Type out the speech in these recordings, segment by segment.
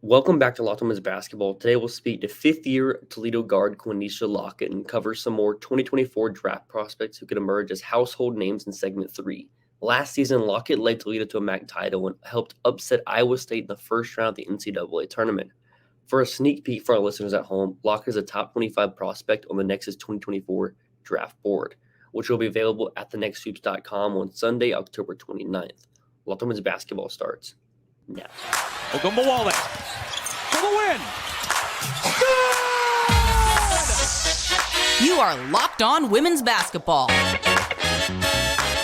Welcome back to Locked On Men's Basketball. Today we'll speak to fifth-year Toledo guard Quinesha Lockett and cover some more 2024 draft prospects who could emerge as household names in Segment 3. Last season, Lockett led Toledo to a MAC title and helped upset Iowa State in the first round of the NCAA Tournament. For a sneak peek for our listeners at home, Lockett is a top 25 prospect on the Nexus 2024 draft board, which will be available at thenexthoops.com on Sunday, October 29th. Locked On Men's Basketball starts now. Ogunbowale for the win. Good! You are Locked On Women's Basketball,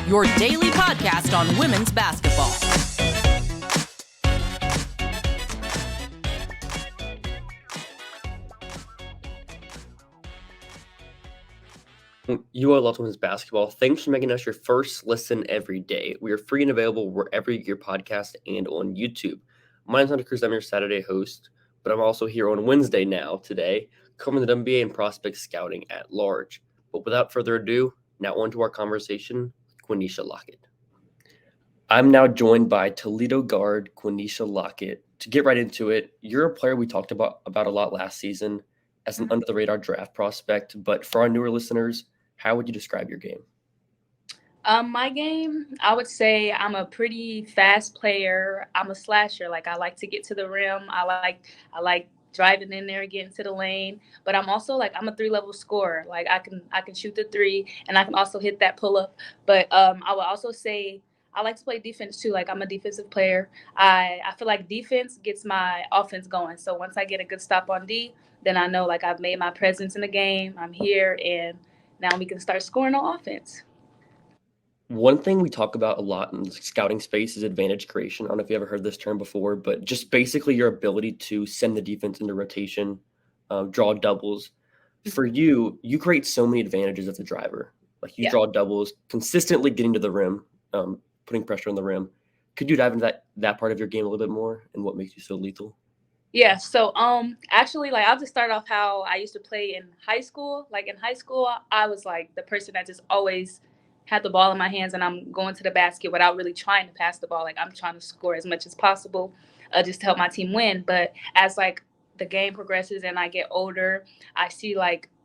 your daily podcast on women's basketball. You are Locked On Men's Basketball. Thanks for making us your first listen every day. We are free and available wherever you get your podcast and on YouTube. My name's Hunter Cruse. I'm your Saturday host, but I'm also here on Wednesday today, covering the WNBA and prospect scouting at large. But without further ado, now on to our conversation with Quinesha Lockett. I'm now joined by Toledo guard Quinesha Lockett. To get right into it, you're a player we talked about a lot last season as an under-the-radar draft prospect, but for our newer listeners, how would you describe your game? My game, I would say I'm a pretty fast player. I'm a slasher. Like, I like to get to the rim. I like driving in there, getting to the lane. But I'm also I'm a 3-level scorer. Like, I can shoot the three, and I can also hit that pull up. But I would also say I like to play defense too. Like, I'm a defensive player. I feel like defense gets my offense going. So once I get a good stop on D, then I know I've made my presence in the game. I'm here, and now we can start scoring on offense. One thing we talk about a lot in the scouting space is advantage creation. I don't know if you ever heard this term before, but just basically your ability to send the defense into rotation, draw doubles. For you create so many advantages as a driver. Like, you draw doubles, consistently getting to the rim, putting pressure on the rim. Could you dive into that part of your game a little bit more and what makes you so lethal? Yeah, so actually, I'll just start off how I used to play in high school. Like, in high school, I was the person that just always had the ball in my hands, and I'm going to the basket without really trying to pass the ball. Like, I'm trying to score as much as possible, just to help my team win. But as the game progresses and I get older, I see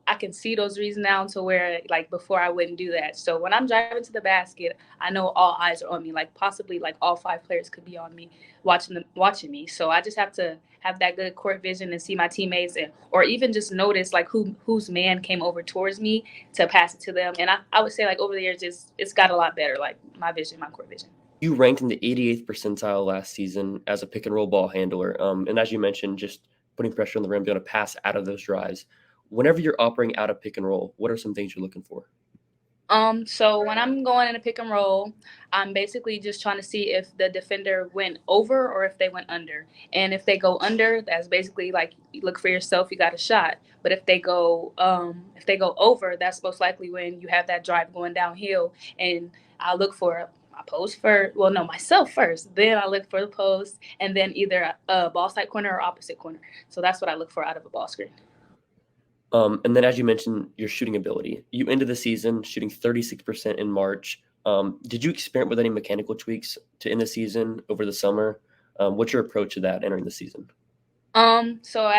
I can see those reasons now to where before I wouldn't do that. So when I'm driving to the basket, I know all eyes are on me. Possibly all 5 players could be on me, watching me. So I just have to have that good court vision and see my teammates, or even just notice whose man came over towards me to pass it to them. And I would say over the years it's got a lot better, my vision, my court vision. You ranked in the 88th percentile last season as a pick and roll ball handler. And as you mentioned, just putting pressure on the rim, being able to pass out of those drives. Whenever you're operating out of pick and roll, what are some things you're looking for? So when I'm going in a pick and roll, I'm basically just trying to see if the defender went over or if they went under. And if they go under, that's basically you look for yourself, you got a shot. But if they go over, that's most likely when you have that drive going downhill. And I look for my post first. Well, no, myself first. Then I look for the post, and then either a ball side corner or opposite corner. So that's what I look for out of a ball screen. And then, as you mentioned, your shooting ability. You ended the season shooting 36% in March. Did you experiment with any mechanical tweaks to end the season over the summer? What's your approach to that entering the season? So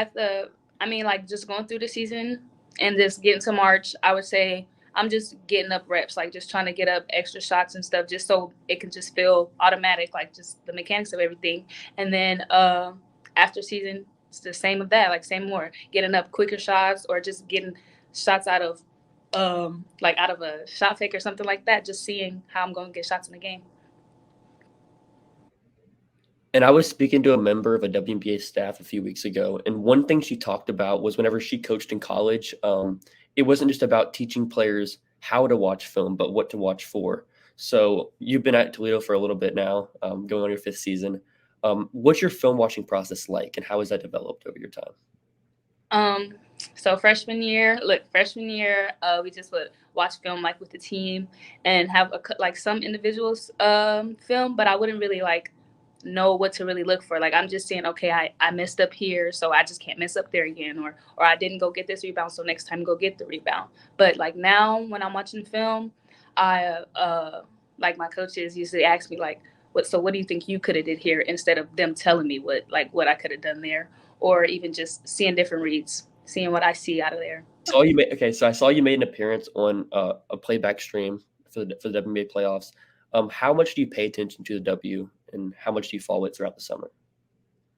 just going through the season and just getting to March, I would say I'm just getting up reps, just trying to get up extra shots and stuff, just so it can just feel automatic, just the mechanics of everything. And then after season, it's the same of that, same more, getting up quicker shots or just getting shots out of a shot fake or something like that, just seeing how I'm going to get shots in the game. And I was speaking to a member of a WNBA staff a few weeks ago, and one thing she talked about was whenever she coached in college, it wasn't just about teaching players how to watch film, but what to watch for. So you've been at Toledo for a little bit now, going on your 5th season. What's your film watching process like, and how has that developed over your time? So freshman year, we just would watch film with the team and have some individuals film, but I wouldn't really know what to really look for. I'm just saying, okay, I messed up here, so I just can't mess up there again, or I didn't go get this rebound, so next time go get the rebound. But now when I'm watching film, I my coaches usually ask me what do you think you could have did here, instead of them telling me what I could have done there, or even just seeing different reads, seeing what I see out of there. So I saw you made an appearance on a playback stream for the WNBA playoffs. How much do you pay attention to the W, and how much do you follow it throughout the summer?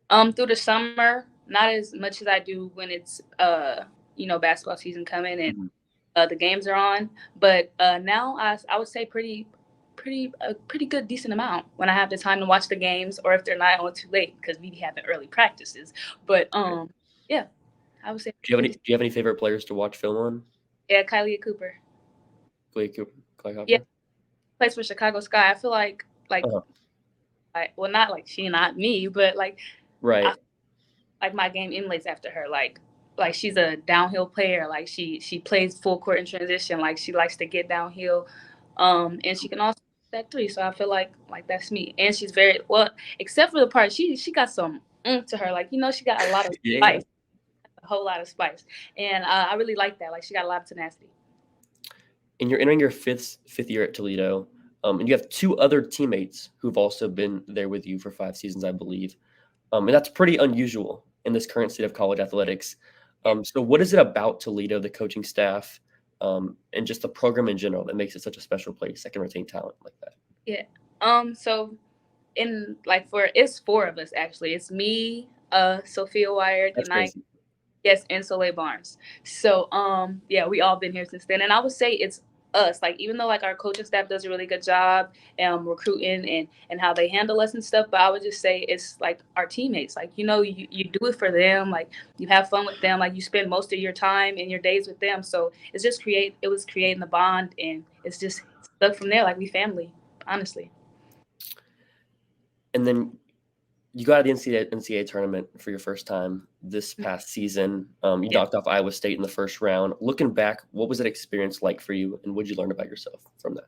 Through the summer, not as much as I do when it's basketball season coming and the games are on. But now I would say pretty good, decent amount when I have the time to watch the games, or if they're not on too late, because we have early practices. But yeah, I would say. Do you have any favorite players to watch film on? Yeah, Kylie Cooper. Clay Cooper? Yeah, plays for Chicago Sky. I feel like not like she, not me, but like. Right. Like my game emulates after her. Like she's a downhill player. Like she plays full court in transition. Like she likes to get downhill, and she can also shoot that three. So I feel like that's me. And she's very well, except for the part she got some to her. Like she got a lot of spice, a whole lot of spice, and I really like that. Like she got a lot of tenacity. And you're entering your fifth year at Toledo, and you have two other teammates who've also been there with you for 5 seasons, I believe. And that's pretty unusual in this current state of college athletics. So what is it about Toledo, the coaching staff, and just the program in general, that makes it such a special place that can retain talent like that? Yeah. So it's 4 of us, actually. It's me, Sophia Wired, That's and crazy. Yes, and Soleil Barnes. So we all been here since then. And I would say it's us. Like, even though like our coaching staff does a really good job recruiting and how they handle us and stuff, but I would just say it's like our teammates. Like, you do it for them, like you have fun with them, like you spend most of your time and your days with them. So it's just creating the bond, and it's just stuck from there. Like, we family, honestly. And then you got the NCAA tournament for your first time this past season. You knocked off Iowa State in the first round. Looking back, what was that experience like for you, and what did you learn about yourself from that?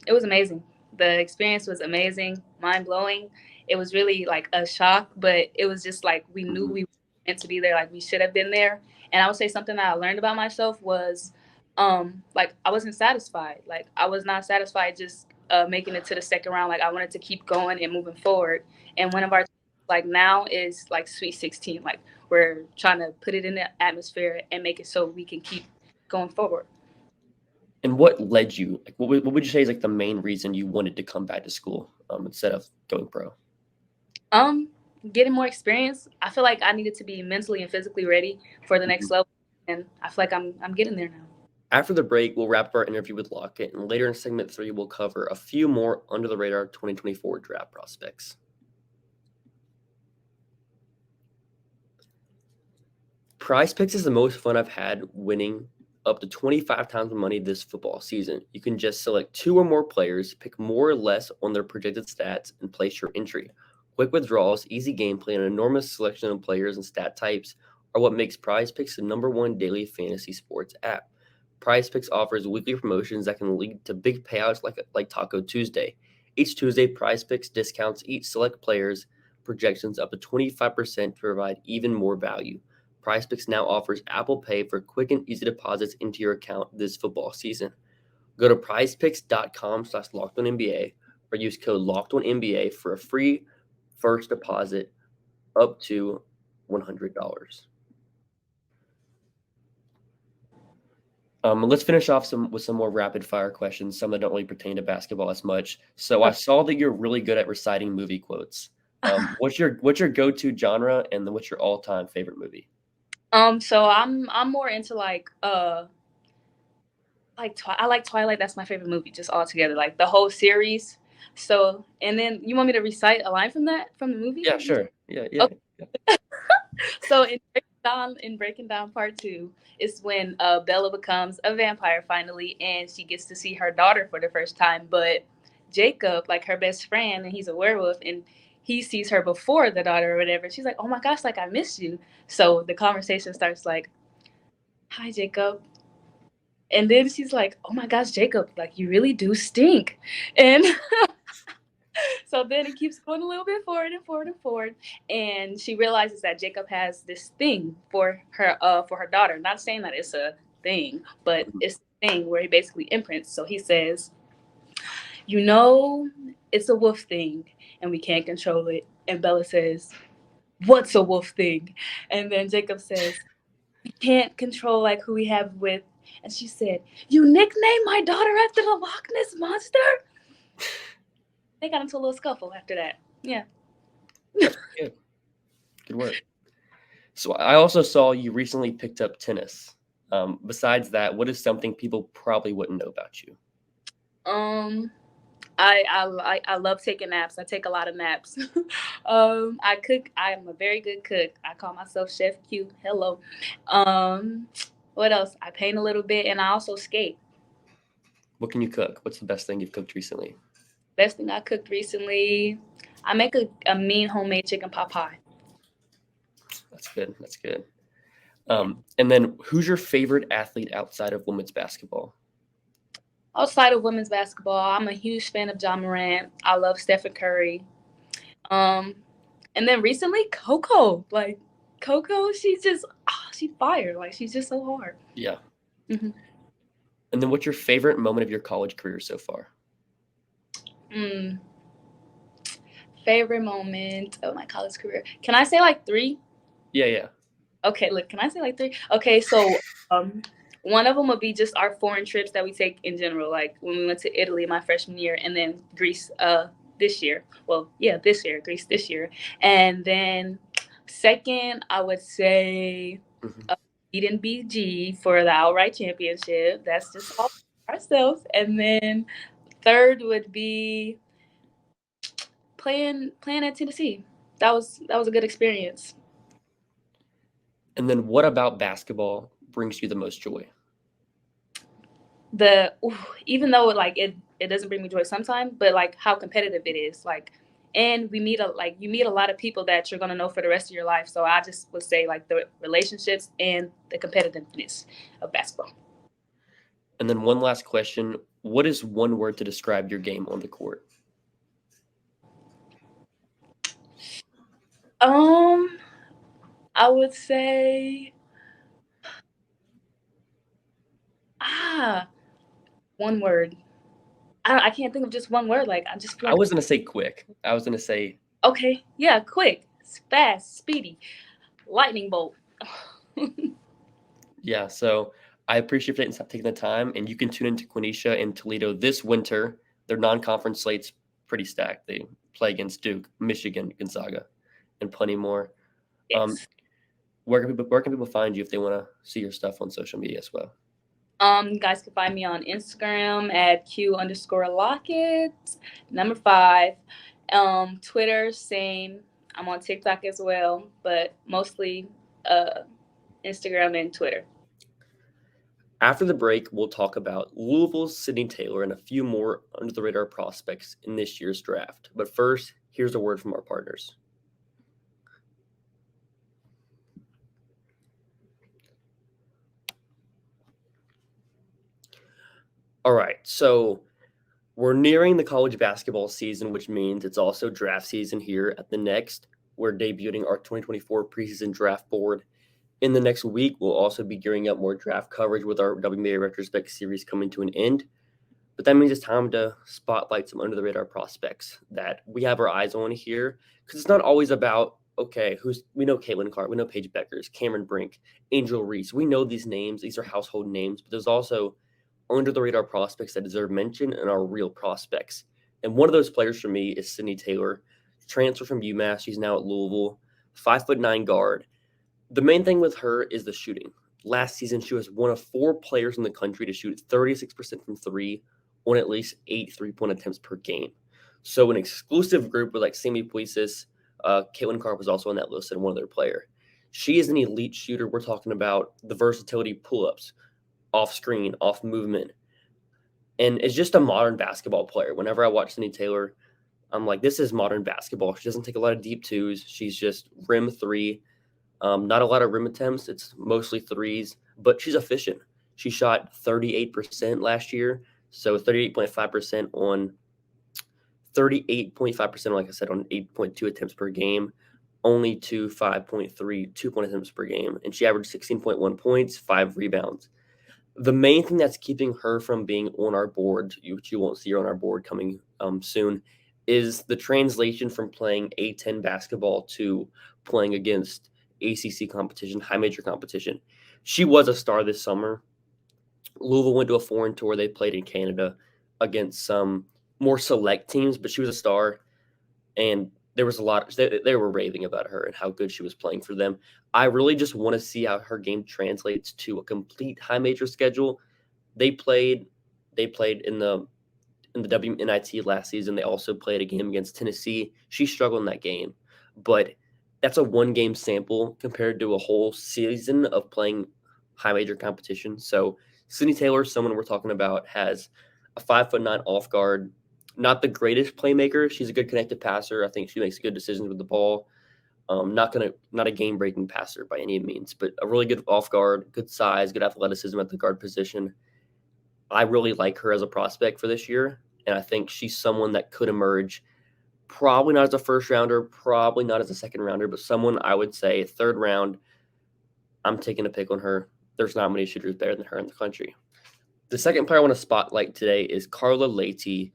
It was amazing. The experience was amazing, mind-blowing. It was really like a shock, but it was just like we knew we were meant to be there, like we should have been there. And I would say something that I learned about myself was like I wasn't satisfied. Like, I was not satisfied just making it to the second round. Like, I wanted to keep going and moving forward. And one of our like now is like Sweet 16. Like, we're trying to put it in the atmosphere and make it so we can keep going forward. And what led you? Like, what would you say is like the main reason you wanted to come back to school instead of going pro? Getting more experience. I feel like I needed to be mentally and physically ready for the next level, and I feel like I'm getting there now. After the break, we'll wrap up our interview with Lockett, and later in segment 3, we'll cover a few more under the radar 2024 draft prospects. Prize Picks is the most fun I've had, winning up to 25 times the money this football season. You can just select 2 or more players, pick more or less on their projected stats, and place your entry. Quick withdrawals, easy gameplay, and an enormous selection of players and stat types are what makes Prize Picks the #1 daily fantasy sports app. Prize Picks offers weekly promotions that can lead to big payouts like Taco Tuesday. Each Tuesday, Prize Picks discounts each select player's projections up to 25% to provide even more value. Prize Picks now offers Apple Pay for quick and easy deposits into your account this football season. Go to prizepicks.com/LockedOnNBA or use code LockedOnNBA for a free first deposit up to $100. Let's finish off with some more rapid fire questions, some that don't really pertain to basketball as much. So I saw that you're really good at reciting movie quotes. What's your go-to genre, and then what's your all-time favorite movie? So I'm more into I like Twilight. That's my favorite movie, just altogether, like the whole series. So, and then you want me to recite a line from the movie? Yeah, sure. Yeah. Okay. So in Breaking Down Part 2 is when Bella becomes a vampire finally, and she gets to see her daughter for the first time. But Jacob, like her best friend, and he's a werewolf, and he sees her before the daughter or whatever. She's like, "Oh my gosh, like I missed you." So the conversation starts like, "Hi, Jacob." And then she's like, "Oh my gosh, Jacob, like you really do stink." And so then it keeps going a little bit forward and forward and forward. And she realizes that Jacob has this thing for her daughter. Not saying that it's a thing, but it's a thing where he basically imprints. So he says, it's a wolf thing and we can't control it. And Bella says, what's a wolf thing? And then Jacob says, we can't control like who we have with. And she said, you nicknamed my daughter after the Loch Ness Monster? They got into a little scuffle after that. Yeah. That's good. Good work. So I also saw you recently picked up tennis. Besides that, what is something people probably wouldn't know about you? I love taking naps. I take a lot of naps. I cook. I am a very good cook. I call myself Chef Q. Hello. What else? I paint a little bit, and I also skate. What can you cook? What's the best thing you've cooked recently? Best thing I cooked recently, I make a mean homemade chicken pot pie. That's good. That's good. And then who's your favorite athlete outside of women's basketball? Outside of women's basketball, I'm a huge fan of John Morant. I love Stephen Curry. And then recently, Coco. Like, Coco, she's just, she's fire. Like, she's just so hard. Yeah. Mm-hmm. And then what's your favorite moment of your college career so far? Favorite moment of my college career. Can I say like 3? Yeah. Okay, look, can I say like 3? Okay, so one of them would be just our foreign trips that we take in general, like when we went to Italy my freshman year, and then Greece this year. Well, yeah, Greece this year. And then second, I would say beating BG for the outright championship. That's just all ourselves. And then third would be playing at Tennessee. That was a good experience. And then what about basketball brings you the most joy? Even though like it doesn't bring me joy sometimes, but like how competitive it is, like, and you meet a lot of people that you're gonna know for the rest of your life. So I just would say like the relationships and the competitiveness of basketball. And then one last question: what is one word to describe your game on the court? I would say one word. I can't think of just one word. Like I just feel like I was gonna say quick. I was gonna say okay, yeah, quick, fast, speedy, lightning bolt. Yeah, so I appreciate taking the time, and you can tune into Quenesha and Toledo this winter. Their non-conference slate's pretty stacked. They play against Duke, Michigan, Gonzaga, and plenty more. Yes. Where can people find you if they want to see your stuff on social media as well? You guys can find me on Instagram at Q_Lockett, 5. Twitter, same. I'm on TikTok as well, but mostly Instagram and Twitter. After the break, we'll talk about Louisville's Sydney Taylor and a few more under-the-radar prospects in this year's draft. But first, here's a word from our partners. All right, so we're nearing the college basketball season, which means it's also draft season here at the Next. We're debuting our 2024 preseason draft board. In the next week, we'll also be gearing up more draft coverage with our WNBA retrospect series coming to an end. But that means it's time to spotlight some under-the-radar prospects that we have our eyes on here. Because it's not always about, okay, we know Caitlin Clark, we know Paige Beckers, Cameron Brink, Angel Reese. We know these names. These are household names. But there's also under-the-radar prospects that deserve mention and are real prospects. And one of those players for me is Sydney Taylor, transfer from UMass. She's now at Louisville, 5'9" guard. The main thing with her is the shooting. Last season, she was one of 4 players in the country to shoot 36% from 3 on at least 8 3-point attempts per game. So an exclusive group with like Sammy Puisis, Caitlin Clark was also on that list and one other player. She is an elite shooter. We're talking about the versatility pull-ups, off screen, off movement. And it's just a modern basketball player. Whenever I watch Sydney Taylor, I'm like, this is modern basketball. She doesn't take a lot of deep twos. She's just rim 3. Not a lot of rim attempts. It's mostly 3s, but she's efficient. She shot 38% last year. So 38.5% on 38.5%, like I said, on 8.2 attempts per game, only to 5.3 2-point attempts per game. And she averaged 16.1 points, 5 rebounds. The main thing that's keeping her from being on our board, which you won't see her on our board coming soon, is the translation from playing A10 basketball to playing against ACC competition, high major competition. She was a star this summer. Louisville went to a foreign tour. They played in Canada against some more select teams, but she was a star. And there was a lot. They were raving about her and how good she was playing for them. I really just want to see how her game translates to a complete high major schedule. They played in the WNIT last season. They also played a game against Tennessee. She struggled in that game, but that's a one-game sample compared to a whole season of playing high major competition. So Sydney Taylor, someone we're talking about, has a 5'9" off guard. Not the greatest playmaker. She's a good connected passer. I think she makes good decisions with the ball. Not a game-breaking passer by any means, but a really good off guard, good size, good athleticism at the guard position. I really like her as a prospect for this year, and I think she's someone that could emerge. Probably not as a first rounder, probably not as a second rounder, but someone I would say third round. I'm taking a pick on her. There's not many shooters better than her in the country. The second player I want to spotlight today is Carla Leite.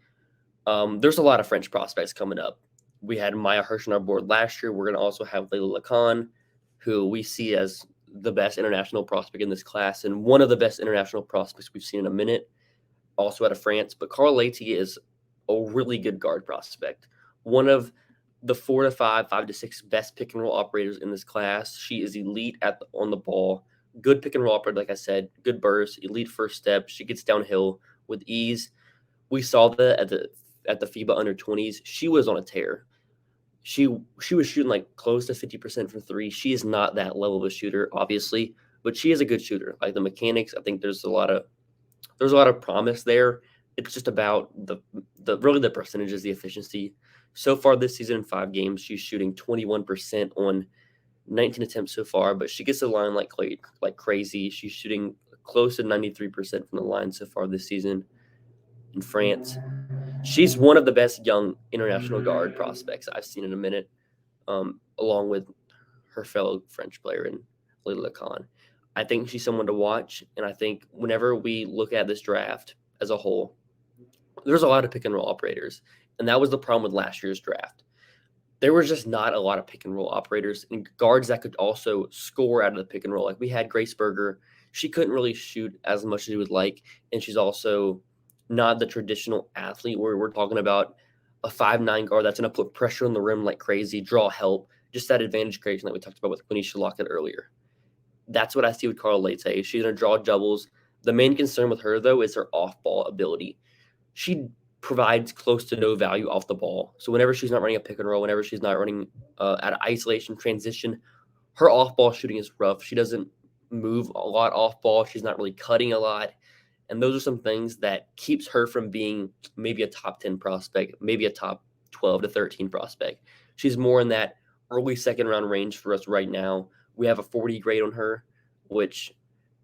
There's a lot of French prospects coming up. We had Maya Hirsch on our board last year. We're going to also have Lea Lon, who we see as the best international prospect in this class and one of the best international prospects we've seen in a minute, also out of France. But Carla Leite is a really good guard prospect. One of the 4 to 5, 5 to 6 best pick and roll operators in this class. She is elite on the ball. Good pick and roll operator, like I said, good burst, elite first step. She gets downhill with ease. We saw that at the FIBA under 20s. She was on a tear. She was shooting like close to 50% from three. She is not that level of a shooter, obviously, but she is a good shooter. Like the mechanics, I think there's a lot of promise there. It's just about the percentages, the efficiency. So far this season in 5 games, she's shooting 21% on 19 attempts so far, but she gets to the line like crazy. She's shooting close to 93% from the line so far this season in France. She's one of the best young international guard prospects I've seen in a minute, along with her fellow French player in Lea Lon. I think she's someone to watch, and I think whenever we look at this draft as a whole, there's a lot of pick and roll operators, and that was the problem with last year's draft. There was just not a lot of pick and roll operators and guards that could also score out of the pick and roll. Like we had Grace Berger. She couldn't really shoot as much as she would like, and she's also not the traditional athlete where we're talking about a 5'9" guard that's going to put pressure on the rim like crazy, draw help, just that advantage creation that we talked about with Quenesha Lockett earlier. That's what I see with Carla Leite. She's going to draw doubles. The main concern with her, though, is her off-ball ability. She provides close to no value off the ball. So whenever she's not running a pick and roll, whenever she's not running out of isolation, transition, her off-ball shooting is rough. She doesn't move a lot off-ball. She's not really cutting a lot. And those are some things that keeps her from being maybe a top 10 prospect, maybe a top 12 to 13 prospect. She's more in that early second round range for us right now. We have a 40 grade on her, which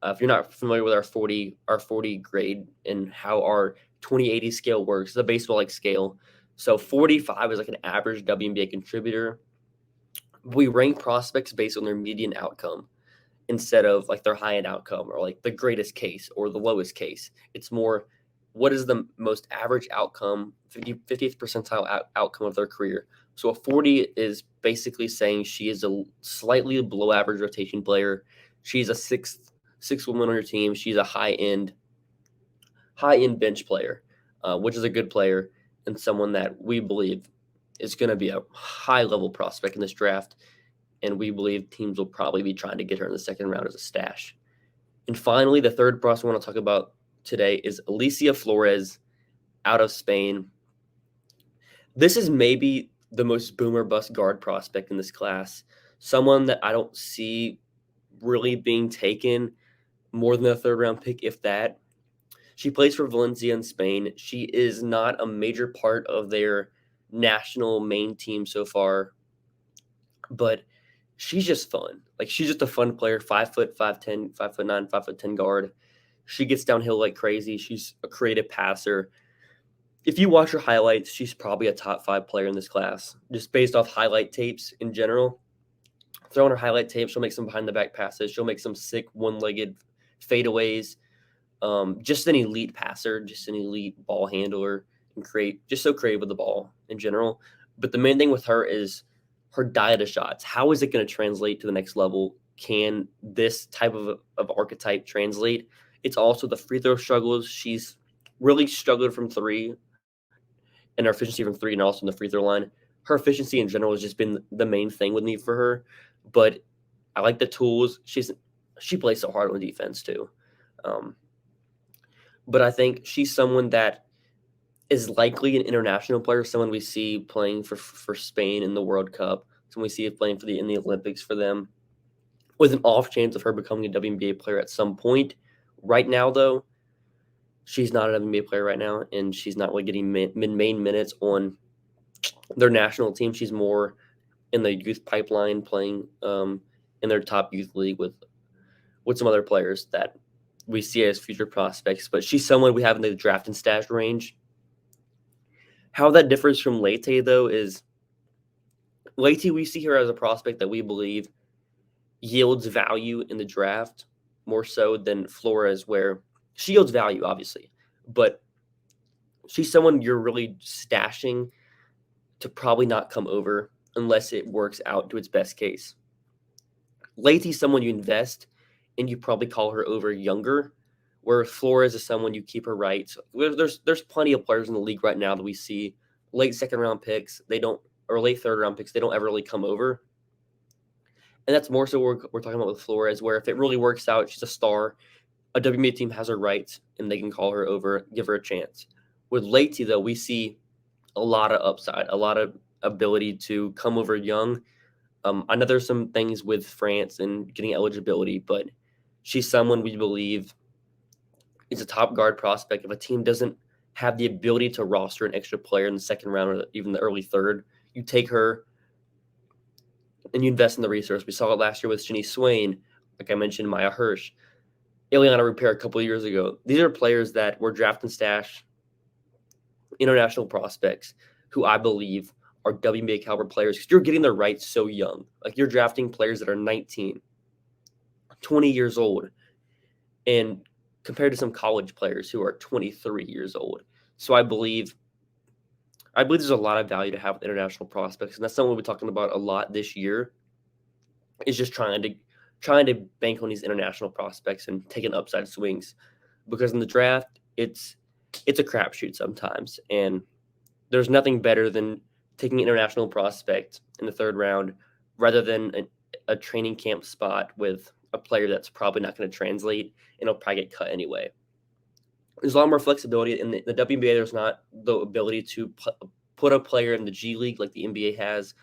if you're not familiar with our 40 grade and how our 2080 scale works, it's a baseball-like scale. So 45 is like an average WNBA contributor. We rank prospects based on their median outcome instead of like their high-end outcome or like the greatest case or the lowest case. It's more what is the most average outcome, 50th percentile outcome of their career. So a 40 is basically saying she is a slightly below average rotation player. She's a sixth woman on your team. She's a high-end bench player, which is a good player and someone that we believe is going to be a high-level prospect in this draft. And we believe teams will probably be trying to get her in the second round as a stash. And finally, the third prospect I want to talk about today is Alicia Flo out of Spain. This is maybe the most boomer bust guard prospect in this class. Someone that I don't see really being taken more than a third round pick, if that. She plays for Valencia in Spain. She is not a major part of their national main team so far, but she's just fun. Like she's just a fun player, 5 foot, 5'10", 5'9", 5'10" guard. She gets downhill like crazy. She's a creative passer. If you watch her highlights, she's probably a top 5 player in this class, just based off highlight tapes in general. Throw in her highlight tape, she'll make some behind the back passes. She'll make some sick one-legged fadeaways. Just an elite passer, just an elite ball handler, and just so creative with the ball in general. But the main thing with her is her diet of shots. How is it going to translate to the next level? Can this type of archetype translate? It's also the free throw struggles. She's really struggled from three, and her efficiency from three, and also in the free throw line. Her efficiency in general has just been the main thing with me for her. But I like the tools. She plays so hard on defense too. But I think she's someone that is likely an international player, someone we see playing for Spain in the World Cup, someone we see playing in the Olympics for them, with an off chance of her becoming a WNBA player at some point. Right now, though, she's not an WNBA player right now, and she's not really getting main minutes on their national team. She's more in the youth pipeline, playing in their top youth league with some other players that we see as future prospects. But she's someone we have in the draft and stash range. How that differs from Leite, though, is Leite, we see her as a prospect that we believe yields value in the draft more so than Flores, where she yields value, obviously, but she's someone you're really stashing to probably not come over unless it works out to its best case. Leite's someone you invest and you probably call her over younger, where Flores is someone you keep her right. So there's plenty of players in the league right now that we see late second round picks, or late third round picks, they don't ever really come over. And that's more so what we're talking about with Flores, where if it really works out, she's a star, a WNBA team has her rights, and they can call her over, give her a chance. With Leite, though, we see a lot of upside, a lot of ability to come over young. I know there's some things with France and getting eligibility, but she's someone we believe is a top guard prospect. If a team doesn't have the ability to roster an extra player in the second round or even the early third, you take her and you invest in the resource. We saw it last year with Shanice Swain, like I mentioned, Maya Hirsch, Ileana Repair a couple of years ago. These are players that were draft and stash international prospects who I believe are WNBA caliber players because you're getting their rights so young. Like you're drafting players that are 19, 20 years old, and compared to some college players who are 23 years old. So I believe there's a lot of value to have with international prospects, and that's something we'll be talking about a lot this year. Is just trying to bank on these international prospects and taking upside swings, because in the draft it's a crapshoot sometimes, and there's nothing better than taking an international prospect in the third round rather than a training camp spot with a player that's probably not going to translate and it'll probably get cut anyway. There's a lot more flexibility in the WNBA. There's not the ability to put a player in the G League like the NBA has.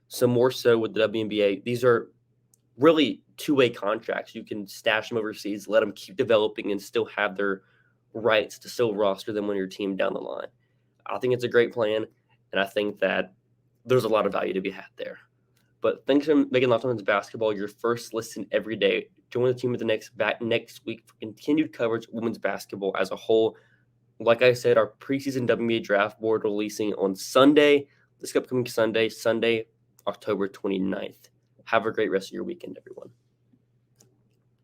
So more so with the WNBA, these are really two-way contracts. You can stash them overseas, let them keep developing, and still have their rights to still roster them on your team down the line. I think it's a great plan, and I think that there's a lot of value to be had there. But thanks for making Locked On Women's Basketball your first listen every day. Join the team next week for continued coverage of women's basketball as a whole. Like I said, our preseason WNBA draft board releasing on Sunday, this upcoming Sunday, October 29th. Have a great rest of your weekend, everyone.